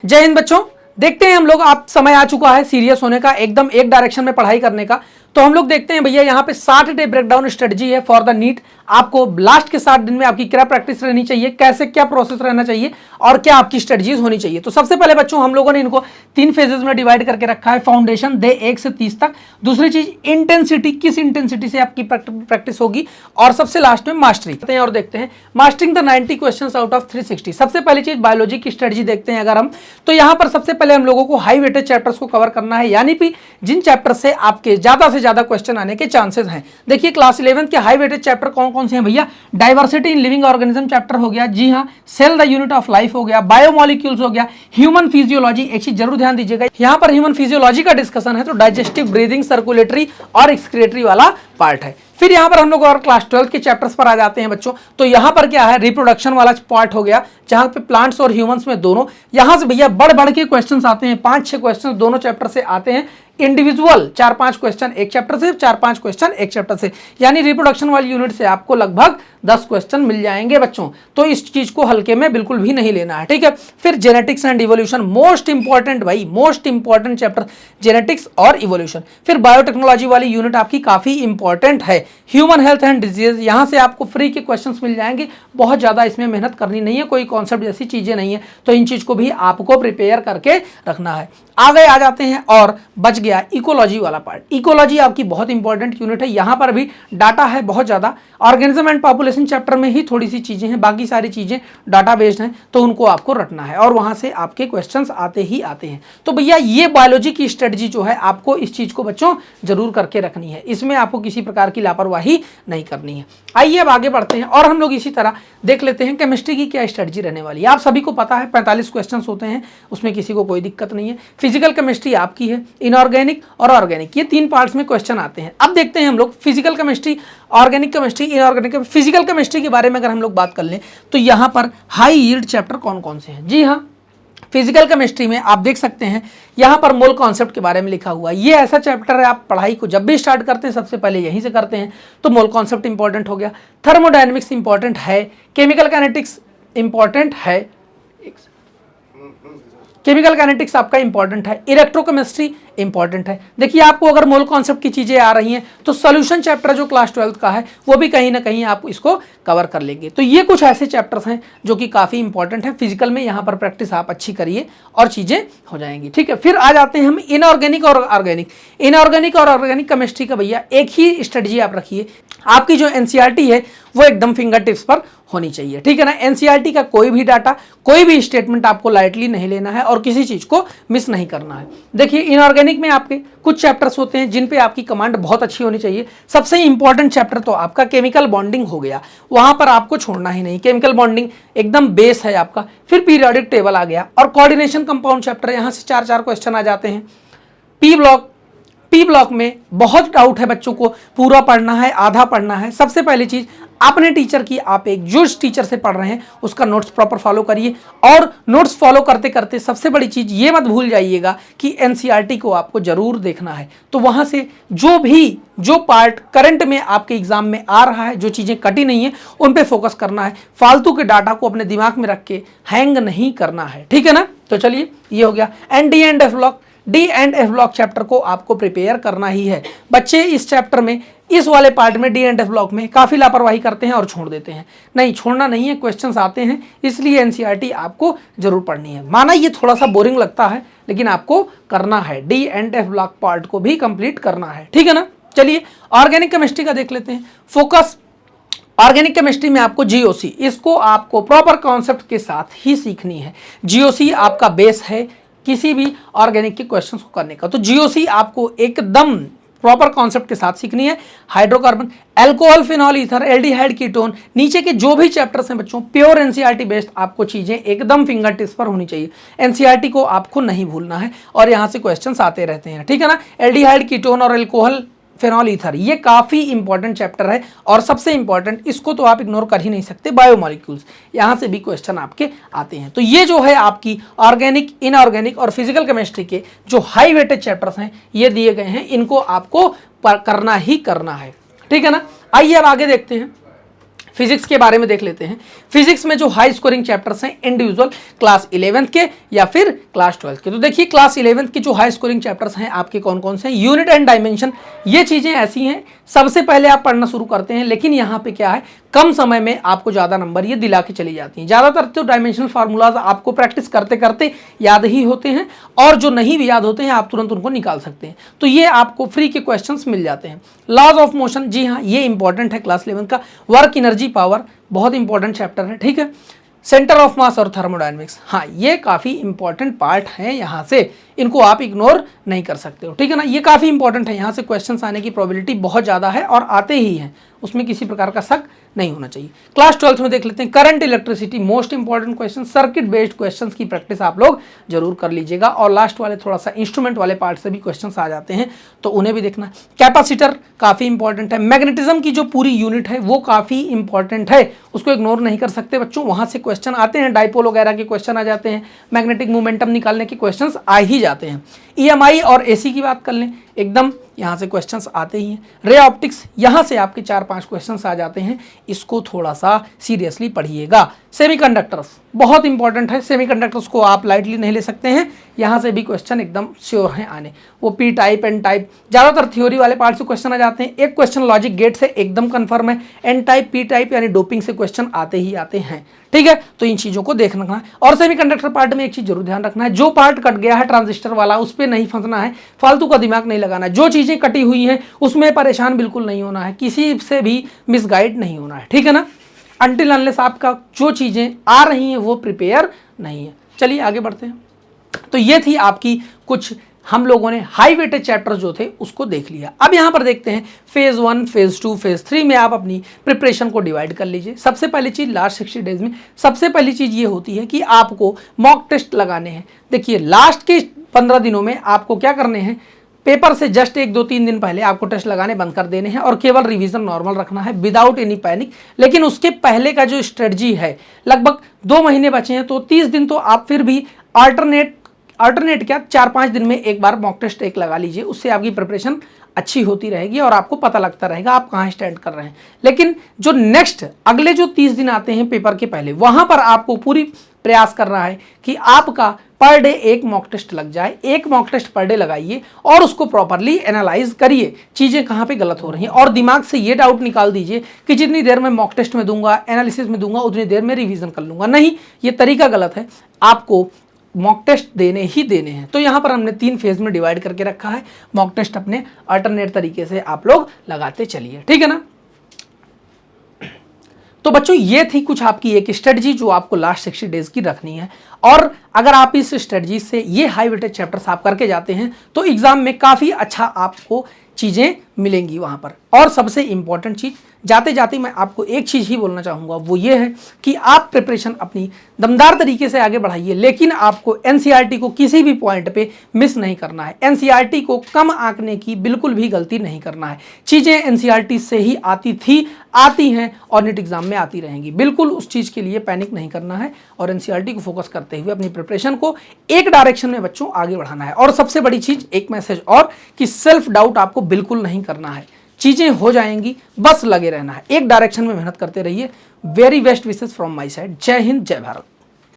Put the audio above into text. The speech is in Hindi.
जय हिंद बच्चों, देखते हैं हम लोग। आप समय आ चुका है सीरियस होने का, एकदम एक डायरेक्शन में पढ़ाई करने का। तो हम लोग देखते हैं भैया, यहाँ पे 60 डे ब्रेकडाउन स्ट्रेटजी है फॉर द नीट। आपको लास्ट के 60 दिन में आपकी क्या प्रैक्टिस रहनी चाहिए, कैसे क्या प्रोसेस रहना चाहिए और क्या आपकी स्ट्रेटजीज होनी चाहिए। तो सबसे पहले बच्चों हम लोगों ने इनको 3 फेजेस में डिवाइड करके रखा है। फाउंडेशन डे 1 से 30 तक, दूसरी चीज इंटेंसिटी, किस इंटेंसिटी से आपकी प्रैक्टिस होगी, और सबसे लास्ट में मास्टरी। और देखते हैं mastering the 90 questions out of 360। सबसे पहली चीज बायोलॉजी की स्ट्रेटजी देखते हैं अगर हम, तो यहाँ पर सबसे पहले हम लोगों को हाई वेटेज चैप्टर्स को कवर करना है, यानी कि जिन चैप्टर से आपके ज्यादा से ज्यादा क्वेश्चन आने के चांसेस हैं। देखिए क्लास 11 के हाई वेटेज चैप्टर कौन कौन से हैं भैया? Diversity in living organism chapter हो गया, जी हाँ, cell the unit of life हो गया, बायोमोलिक्यूल्स हो गया, ह्यूमन फिजियोलॉजी। एक चीज जरूर ध्यान दीजिएगा, यहाँ पर ह्यूमन फिजियोलॉजी का डिस्कशन है, तो डाइजेस्टिव, ब्रीदिंग, सर्कुलेटरी और एक्सक्रीटरी वाला पार्ट है। फिर यहाँ पर हम लोग और क्लास 12 के चैप्टर्स पर आ जाते हैं बच्चों। तो यहाँ पर क्या है, रिप्रोडक्शन वाला पार्ट हो गया, जहाँ पे प्लांट्स और ह्यूमंस में दोनों। यहाँ से भैया बढ़ बढ़ के क्वेश्चंस आते हैं, 5-6 क्वेश्चंस दोनों चैप्टर से आते हैं। इंडिविजुअल 4-5 क्वेश्चन एक चैप्टर से, 4-5 क्वेश्चन एक चैप्टर से, यानी रिप्रोडक्शन वाली यूनिट से आपको लगभग 10 क्वेश्चन मिल जाएंगे बच्चों। तो इस चीज को हल्के में बिल्कुल भी नहीं लेना है, ठीक है। फिर genetics and evolution, most important भाई, मोस्ट इंपॉर्टेंट चैप्टर जेनेटिक्स और इवोल्यूशन। फिर बायोटेक्नोलॉजी वाली यूनिट आपकी काफी इंपॉर्टेंट है। ह्यूमन हेल्थ एंड डिजीज, यहाँ से आपको फ्री के क्वेश्चंस मिल जाएंगे, बहुत ज्यादा इसमें मेहनत करनी नहीं है, कोई कॉन्सेप्ट जैसी चीजें नहीं है, तो इन चीज को भी आपको प्रिपेयर करके रखना है। आगे आ जाते हैं और बच गया इकोलॉजी वाला पार्ट। इकोलॉजी आपकी बहुत इंपॉर्टेंट यूनिट है, यहाँ पर भी डाटा है बहुत ज्यादा। ऑर्गेनिज्म एंड पॉपुलेशन चैप्टर में ही थोड़ी सी चीजें हैं, बाकी सारी चीजें डाटा बेस्ड हैं, तो उनको आपको रटना है और वहां से आपके क्वेश्चंस आते ही आते हैं। तो भैया ये बायोलॉजी की स्ट्रेटजी जो है, आपको इस चीज को बच्चों जरूर करके रखनी है, इसमें आपको किसी प्रकार की लापरवाही नहीं करनी है। आइए अब आगे बढ़ते हैं और हम लोग इसी तरह देख लेते हैं केमिस्ट्री की क्या स्ट्रेटजी रहने वाली है। आप सभी को पता है 45 क्वेश्चन होते हैं, उसमें किसी को कोई दिक्कत नहीं है। फिजिकल केमिस्ट्री आपकी है, इनऑर्गेनिक और ऑर्गेनिक, ये 3 पार्ट्स में क्वेश्चन आते हैं। अब देखते हैं हम लोग physical chemistry, organic chemistry, inorganic. Physical chemistry के बारे में अगर हम लोग बात कर लें तो यहाँ पर हाई यील्ड चैप्टर कौन कौन से हैं? जी हाँ, फिजिकल केमिस्ट्री में आप देख सकते हैं यहाँ पर मोल कॉन्सेप्ट के बारे में लिखा हुआ है। ये ऐसा चैप्टर है, आप पढ़ाई को जब भी स्टार्ट करते हैं सबसे पहले यहीं से करते हैं, तो मोल कॉन्सेप्ट इंपॉर्टेंट हो गया। थर्मोडायनेमिक्स इंपॉर्टेंट है, केमिकल काइनेटिक्स इंपॉर्टेंट है, केमिकल काइनेटिक्स आपका इंपॉर्टेंट है, इलेक्ट्रोकेमिस्ट्री इंपॉर्टेंट है। देखिए आपको अगर मोल कॉन्सेप्ट की चीजें आ रही हैं तो सॉल्यूशन चैप्टर जो क्लास 12 का है वो भी कहीं ना कहीं आप इसको कवर कर लेंगे। तो ये कुछ ऐसे चैप्टर्स हैं जो कि काफी इंपॉर्टेंट है फिजिकल में, यहाँ पर प्रैक्टिस आप अच्छी करिए और चीजें हो जाएंगी, ठीक है। फिर आ जाते हैं हम इनऑर्गेनिक और ऑर्गेनिक। इनऑर्गेनिक और ऑर्गेनिक केमिस्ट्री का भैया एक ही स्ट्रेटजी आप रखिए, आपकी जो एनसीईआरटी है वो एकदम फिंगर टिप्स पर होनी चाहिए, ठीक है ना। एनसीईआरटी का कोई भी डाटा, कोई भी स्टेटमेंट आपको लाइटली नहीं लेना है और किसी चीज को मिस नहीं करना है। देखिए इनऑर्गेनिक में आपके कुछ चैप्टर्स होते हैं जिन पे आपकी कमांड बहुत अच्छी होनी चाहिए। सबसे इंपॉर्टेंट चैप्टर तो आपका केमिकल बॉन्डिंग हो गया, वहां पर आपको छोड़ना ही नहीं, केमिकल बॉन्डिंग एकदम बेस है आपका। फिर पीरियोडिक टेबल आ गया और कोऑर्डिनेशन कंपाउंड चैप्टर, यहां से 4-4 क्वेश्चन आ जाते हैं। पी ब्लॉक में बहुत डाउट है बच्चों को, पूरा पढ़ना है आधा पढ़ना है। सबसे पहली चीज अपने टीचर की, आप एक जो टीचर से पढ़ रहे हैं उसका नोट्स प्रॉपर फॉलो करिए, और नोट्स फॉलो करते करते सबसे बड़ी चीज ये मत भूल जाइएगा कि एनसीईआरटी को आपको जरूर देखना है। तो वहां से जो पार्ट करंट में आपके एग्जाम में आ रहा है, जो चीजें कटी नहीं है उन पे फोकस करना है, फालतू के डाटा को अपने दिमाग में रख के हैंग नहीं करना है, ठीक है ना। तो चलिए ये हो गया। And D and F block, D and F block chapter को आपको प्रिपेयर करना ही है। बच्चे इस चैप्टर में, इस वाले पार्ट में, डी एंड एफ ब्लॉक में काफी लापरवाही करते हैं और छोड़ देते हैं। नहीं, छोड़ना नहीं है, क्वेश्चंस आते हैं, इसलिए एनसीईआरटी आपको जरूर पढ़नी है। माना ये थोड़ा सा बोरिंग लगता है लेकिन आपको करना है, D and F block part को भी कंप्लीट करना है, ठीक है ना। चलिए ऑर्गेनिक केमिस्ट्री का देख लेते हैं। फोकस ऑर्गेनिक केमिस्ट्री में आपको जीओसी, इसको आपको प्रॉपर कॉन्सेप्ट के साथ ही सीखनी है। जीओसी आपका बेस है किसी भी ऑर्गेनिक के क्वेश्चंस को करने का, तो जीओसी आपको एकदम प्रॉपर कॉन्सेप्ट के साथ सीखनी है। Hydrocarbon, alcohol, phenol, ether, aldehyde, ketone, नीचे के जो भी चैप्टर्स हैं बच्चों प्योर एनसीईआरटी बेस्ड आपको चीजें एकदम फिंगर टिप्स पर होनी चाहिए। एनसीईआरटी को आपको नहीं भूलना है और यहां से क्वेश्चंस आते रहते हैं, ठीक है ना। एल्डिहाइड, कीटोन और अल्कोहल, फिनॉल, ईथर, ये काफी इंपॉर्टेंट चैप्टर है और सबसे इंपॉर्टेंट, इसको तो आप इग्नोर कर ही नहीं सकते। बायोमोलिक्यूल्स, यहां से भी क्वेश्चन आपके आते हैं। तो ये जो है आपकी ऑर्गेनिक, इनऑर्गेनिक और फिजिकल केमिस्ट्री के जो हाई वेटेज चैप्टर्स हैं ये दिए गए हैं, इनको आपको करना ही करना है, ठीक है ना। आइए अब आगे देखते हैं। फिजिक्स के बारे में देख लेते हैं। फिजिक्स में जो हाई स्कोरिंग चैप्टर्स हैं इंडिविजुअल क्लास 11th के या फिर क्लास 12th के, तो देखिए क्लास 11th के जो हाई स्कोरिंग चैप्टर्स हैं आपके कौन कौन से हैं। यूनिट एंड डायमेंशन, ये चीजें ऐसी हैं सबसे पहले आप पढ़ना शुरू करते हैं, लेकिन यहाँ पे क्या है कम समय में आपको ज्यादा नंबर ये दिला के चली जाती हैं। ज्यादातर तो डायमेंशनल फार्मूलाज आपको प्रैक्टिस करते करते याद ही होते हैं, और जो नहीं भी याद होते हैं आप तुरंत उनको निकाल सकते हैं, तो ये आपको फ्री के क्वेश्चंस मिल जाते हैं। लॉज ऑफ मोशन, जी हाँ ये इंपॉर्टेंट है क्लास 11 का। वर्क एनर्जी पावर बहुत इंपॉर्टेंट चैप्टर है, ठीक है। सेंटर ऑफ मास और थर्मोडायनेमिक्स, हाँ ये काफ़ी इंपॉर्टेंट पार्ट है, यहाँ से इनको आप इग्नोर नहीं कर सकते हो, ठीक है ना। ये काफ़ी इंपॉर्टेंट है, यहाँ से क्वेश्चंस आने की प्रोबेबिलिटी बहुत ज़्यादा है और आते ही हैं, उसमें किसी प्रकार का शक नहीं होना चाहिए। क्लास 12th में देख लेते हैं current electricity, most important question, circuit based questions की प्रैक्टिस आप लोग जरूर कर लीजिएगा। और लास्ट वाले थोड़ा सा इंस्ट्रूमेंट वाले पार्ट से भी क्वेश्चंस आ जाते हैं, तो उन्हें भी देखना। कैपेसिटर काफ़ी इंपॉर्टेंट है। मैग्नेटिज्म की जो पूरी यूनिट है वो काफ़ी इंपॉर्टेंट है, उसको इग्नोर नहीं कर सकते बच्चों, वहाँ से क्वेश्चन आते हैं, डाइपोल वगैरह के क्वेश्चन आ जाते हैं, मैग्नेटिक मोमेंटम निकालने के क्वेश्चन आ ही जाते हैं। EMI और AC की बात कर लें, एकदम यहाँ से क्वेश्चंस आते ही हैं। रे ऑप्टिक्स, यहाँ से आपके 4-5 क्वेश्चंस आ जाते हैं, इसको थोड़ा सा सीरियसली पढ़िएगा। सेमीकंडक्टर्स बहुत इंपॉर्टेंट है, सेमीकंडक्टर्स को आप लाइटली नहीं ले सकते हैं, यहाँ से भी क्वेश्चन एकदम श्योर हैं आने। वो P टाइप N टाइप, ज़्यादातर थ्योरी वाले पार्ट से क्वेश्चन आ जाते हैं। एक क्वेश्चन लॉजिक गेट से एकदम कन्फर्म है, N टाइप P टाइप यानी डोपिंग से क्वेश्चन आते ही आते हैं, ठीक है। तो इन चीज़ों को देखना है। और सेमीकंडक्टर पार्ट में एक चीज़ जरूर ध्यान रखना है, जो पार्ट कट गया है ट्रांजिस्टर वाला उस पर नहीं फंसना है, फालतू का दिमाग नहीं लगाना है। जो चीज़ें कटी हुई हैं उसमें परेशान बिल्कुल नहीं होना है, किसी से भी मिसगाइड नहीं होना है, ठीक है ना। अनटिल अनलेस आपका जो चीज़ें आ रही हैं वो प्रिपेयर नहीं है। चलिए आगे बढ़ते हैं। तो ये थी आपकी कुछ, हम लोगों ने हाई वेटेज चैप्टर जो थे उसको देख लिया। अब यहाँ पर देखते हैं फेज़ 1, फेज़ 2, फेज़ 3 में आप अपनी प्रिपरेशन को डिवाइड कर लीजिए। सबसे पहली चीज़ लास्ट 60 डेज में सबसे पहली चीज़ ये होती है कि आपको मॉक टेस्ट लगाने हैं। देखिए लास्ट के 15 दिनों में आपको क्या करने हैं, पेपर से जस्ट 1-2-3 दिन पहले आपको टेस्ट लगाने बंद कर देने हैं और केवल रिवीजन नॉर्मल रखना है विदाउट एनी पैनिक। लेकिन उसके पहले का जो स्ट्रेटजी है, लगभग 2 महीने बचे हैं, तो 30 दिन तो आप फिर भी अल्टरनेट क्या 4-5 दिन में एक बार मॉक टेस्ट एक लगा लीजिए, उससे आपकी प्रिपरेशन अच्छी होती रहेगी और आपको पता लगता रहेगा आप कहाँ स्टैंड कर रहे हैं। लेकिन जो नेक्स्ट अगले जो 30 दिन आते हैं पेपर के पहले, वहाँ पर आपको पूरी प्रयास कर रहा है कि आपका पर डे एक मॉक टेस्ट लग जाए। एक मॉक टेस्ट पर डे लगाइए और उसको प्रॉपरली एनालाइज करिए, चीज़ें कहाँ पे गलत हो रही हैं, और दिमाग से ये डाउट निकाल दीजिए कि जितनी देर में मॉक टेस्ट में दूंगा, एनालिसिस में दूंगा, उतनी देर में रिवीजन कर लूँगा। नहीं, ये तरीका गलत है, आपको मॉक टेस्ट देने ही देने हैं। तो यहाँ पर हमने 3 फेज में डिवाइड करके रखा है। मॉक टेस्ट अपने अल्टरनेट तरीके से आप लोग लगाते चलिए, ठीक है ना। तो बच्चों ये थी कुछ आपकी एक स्ट्रेटजी जो आपको लास्ट 60 डेज की रखनी है, और अगर आप इस स्ट्रेटजी से ये हाई वेटेज चैप्टर्स आप करके जाते हैं तो एग्जाम में काफ़ी अच्छा आपको चीज़ें मिलेंगी वहाँ पर। और सबसे इंपॉर्टेंट चीज़, जाते जाते मैं आपको एक चीज़ ही बोलना चाहूँगा, वो ये है कि आप प्रिपरेशन अपनी दमदार तरीके से आगे बढ़ाइए, लेकिन आपको एनसीईआरटी को किसी भी पॉइंट पे मिस नहीं करना है। एनसीईआरटी को कम आंकने की बिल्कुल भी गलती नहीं करना है। चीज़ें एनसीईआरटी से ही आती थी, आती हैं और नीट एग्जाम में आती रहेंगी। बिल्कुल उस चीज़ के लिए पैनिक नहीं करना है और एनसीईआरटी को फोकस करते हुए अपनी प्रिपरेशन को एक डायरेक्शन में बच्चों आगे बढ़ाना है। और सबसे बड़ी चीज़, एक मैसेज और, कि सेल्फ डाउट आपको बिल्कुल नहीं करना है। चीज़ें हो जाएंगी, बस लगे रहना है, एक डायरेक्शन में मेहनत करते रहिए। Very best wishes from my side. जय हिंद, जय भारत।